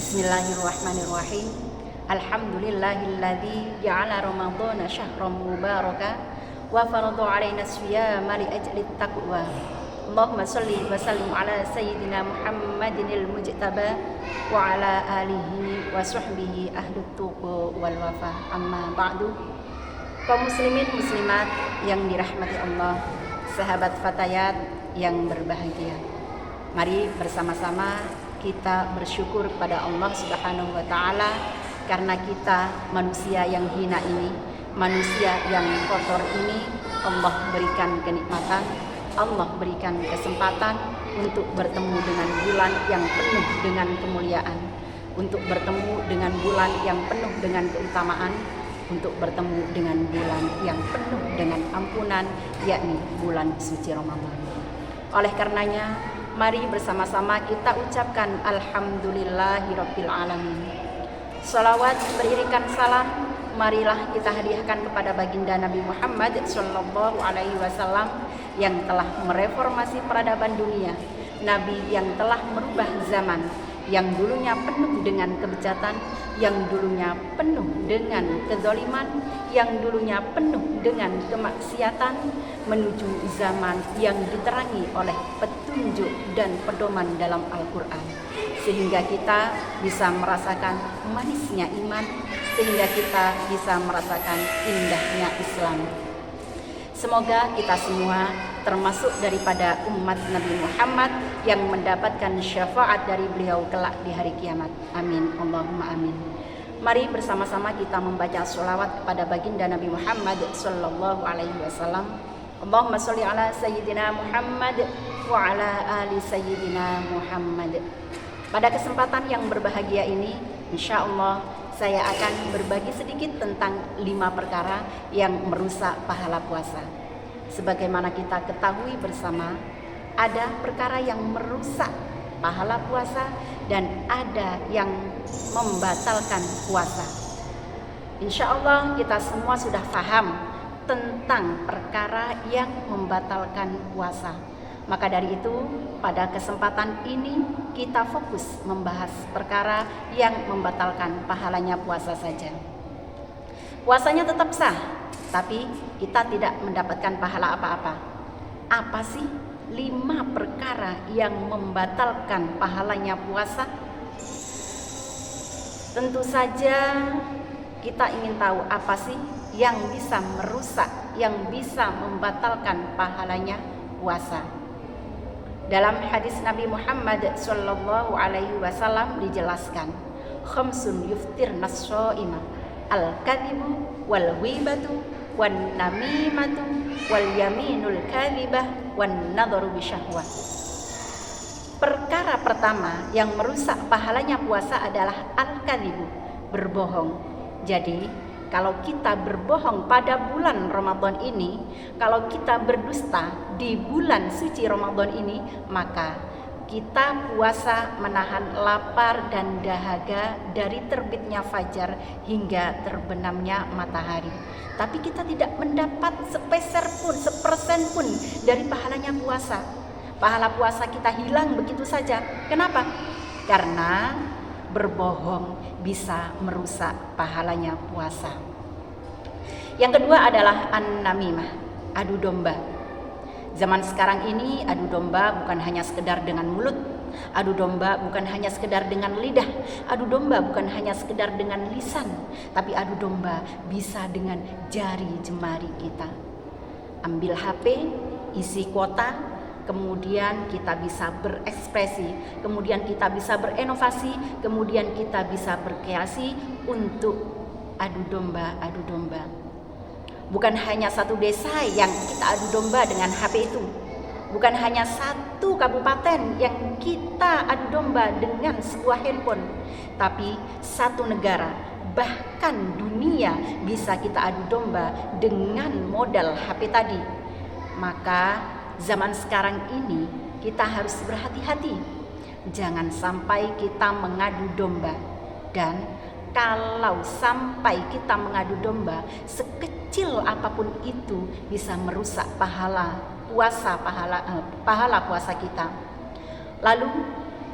Bismillahirrahmanirrahim. Alhamdulillahilladzi ja'ala Ramadhana syahran mubaraka wa farada 'alaina siyama li ajli taqwa. Allahumma shalli wa sallim ala sayyidina Muhammadinil mujtaba wa ala alihi wa sahbihi ahlut tuqa wal wafa. Amma ba'du. Kaum muslimin muslimat yang dirahmati Allah, sahabat fatayat yang berbahagia. Mari bersama-sama kita bersyukur pada Allah Subhanahu wa taala karena kita manusia yang hina ini, manusia yang kotor ini, Allah berikan kenikmatan, Allah berikan kesempatan untuk bertemu dengan bulan yang penuh dengan kemuliaan, untuk bertemu dengan bulan yang penuh dengan keutamaan, untuk bertemu dengan bulan yang penuh dengan ampunan, yakni bulan suci Ramadan. Oleh karenanya, mari bersama-sama kita ucapkan Alhamdulillahirabbil alamin. Salawat beriringan salam, marilah kita hadiahkan kepada baginda Nabi Muhammad sallallahu alaihi wasallam yang telah mereformasi peradaban dunia, Nabi yang telah merubah zaman, yang dulunya penuh dengan kebejatan, yang dulunya penuh dengan kezaliman, yang dulunya penuh dengan kemaksiatan, menuju zaman yang diterangi oleh petunjuk dan pedoman dalam Al-Quran, sehingga kita bisa merasakan manisnya iman, sehingga kita bisa merasakan indahnya Islam. Semoga kita semua termasuk daripada umat Nabi Muhammad yang mendapatkan syafaat dari beliau kelak di hari kiamat. Amin, Allahumma amin. Mari bersama-sama kita membaca sholawat kepada baginda Nabi Muhammad sallallahu alaihi wasallam. Allahumma sholli ala sayyidina Muhammad wa ala ali sayyidina Muhammad. Pada kesempatan yang berbahagia ini, insya Allah saya akan berbagi sedikit tentang 5 perkara yang merusak pahala puasa. Sebagaimana kita ketahui bersama, ada perkara yang merusak pahala puasa dan ada yang membatalkan puasa. Insya Allah kita semua sudah paham tentang perkara yang membatalkan puasa. Maka dari itu, pada kesempatan ini kita fokus membahas perkara yang membatalkan pahalanya puasa saja. Puasanya tetap sah, tapi kita tidak mendapatkan pahala apa-apa. Apa sih 5 perkara yang membatalkan pahalanya puasa? Tentu saja kita ingin tahu apa sih yang bisa merusak, yang bisa membatalkan pahalanya puasa. Dalam hadis Nabi Muhammad sallallahu alaihi wasallam dijelaskan, khamsun yuftirnas shaima, al-kadhibu wal ghibatu wan namimatu wal yaminul kadhibah wan nadharu bisyahwah. Perkara pertama yang merusak pahalanya puasa adalah al-kadhibu, berbohong. Jadi kalau kita berbohong pada bulan Ramadan ini, kalau kita berdusta di bulan suci Ramadan ini, maka kita puasa menahan lapar dan dahaga dari terbitnya fajar hingga terbenamnya matahari. Tapi kita tidak mendapat sepeser pun, sepersen pun dari pahalanya puasa. Pahala puasa kita hilang begitu saja. Kenapa? Karena berbohong bisa merusak pahalanya puasa. Yang kedua adalah an-namimah, adu domba. Zaman sekarang ini adu domba bukan hanya sekedar dengan mulut, adu domba bukan hanya sekedar dengan lidah, adu domba bukan hanya sekedar dengan lisan, tapi adu domba bisa dengan jari jemari kita. Ambil HP, isi kuota, kemudian kita bisa berekspresi, kemudian kita bisa berinovasi, kemudian kita bisa berkreasi untuk adu domba. Bukan hanya satu desa yang kita adu domba dengan HP itu, bukan hanya satu kabupaten yang kita adu domba dengan sebuah handphone, tapi satu negara, bahkan dunia bisa kita adu domba dengan modal HP tadi. Maka zaman sekarang ini kita harus berhati-hati, jangan sampai kita mengadu domba. Dan kalau sampai kita mengadu domba, sekecil apapun itu bisa merusak pahala puasa kita. Lalu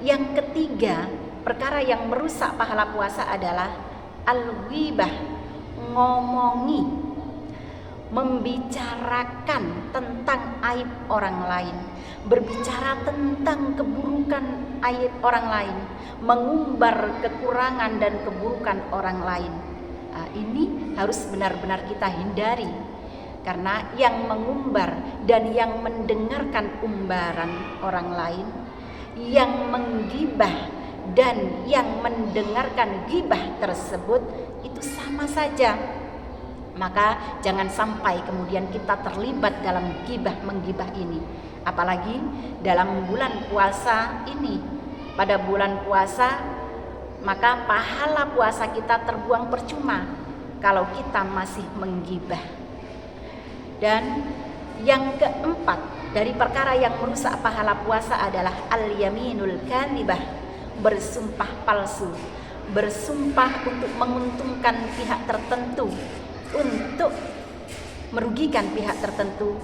yang ketiga perkara yang merusak pahala puasa adalah al-ghibah, ngomongi, membicarakan tentang aib orang lain, berbicara tentang keburukan aib orang lain, mengumbar kekurangan dan keburukan orang lain. Ini harus benar-benar kita hindari, karena yang mengumbar dan yang mendengarkan umbaran orang lain, yang menggibah dan yang mendengarkan gibah tersebut itu sama saja. Maka jangan sampai kemudian kita terlibat dalam gibah menggibah ini, apalagi dalam bulan puasa ini. Pada bulan puasa, maka pahala puasa kita terbuang percuma kalau kita masih menggibah. Dan yang keempat dari perkara yang merusak pahala puasa adalah al-yaminul kadhibah, bersumpah palsu, bersumpah untuk menguntungkan pihak tertentu, untuk merugikan pihak tertentu,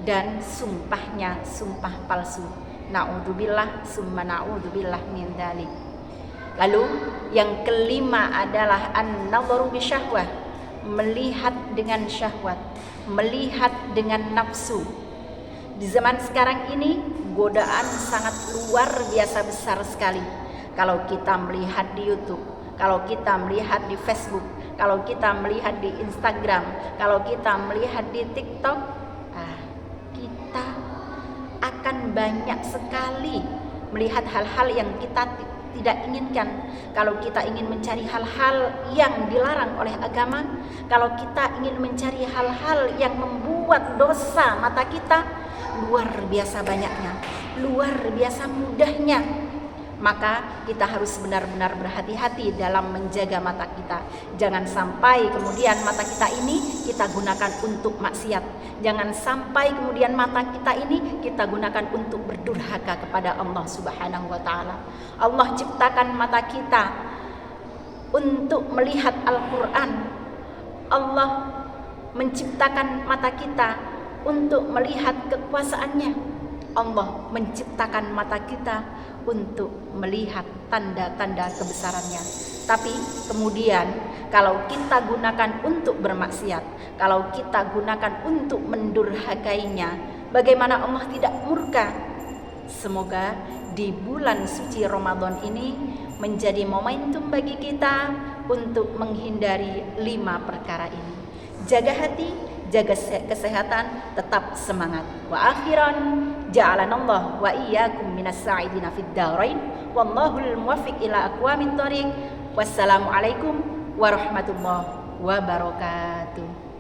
dan sumpahnya sumpah palsu. Na'udzubillah summa na'udzubillah min dzalik. Lalu yang kelima adalah an-nadharu bisyahwah, melihat dengan syahwat, melihat dengan nafsu. Di zaman sekarang ini godaan sangat luar biasa besar sekali. Kalau kita melihat di YouTube, kalau kita melihat di Facebook, kalau kita melihat di Instagram, kalau kita melihat di TikTok, kita akan banyak sekali melihat hal-hal yang kita tidak inginkan. Kalau kita ingin mencari hal-hal yang dilarang oleh agama, kalau kita ingin mencari hal-hal yang membuat dosa mata kita, luar biasa banyaknya, luar biasa mudahnya. Maka kita harus benar-benar berhati-hati dalam menjaga mata kita. Jangan sampai kemudian mata kita ini kita gunakan untuk maksiat. Jangan sampai kemudian mata kita ini kita gunakan untuk berdurhaka kepada Allah Subhanahu wa taala. Allah ciptakan mata kita untuk melihat Al-Qur'an. Allah menciptakan mata kita untuk melihat kekuasaannya. Allah menciptakan mata kita untuk melihat tanda-tanda kebesarannya. Tapi kemudian kalau kita gunakan untuk bermaksiat, kalau kita gunakan untuk mendurhakainya, bagaimana Allah tidak murka? Semoga di bulan suci Ramadan ini menjadi momentum bagi kita untuk menghindari 5 perkara ini. Jaga hati, jaga kesehatan, tetap semangat. Wa akhiran ja'alanallah wa iyyakum minas sa'idina fid dharain wallahul muwaffiq ila aqwamit thoriq. Wassalamualaikum warahmatullahi wabarakatuh.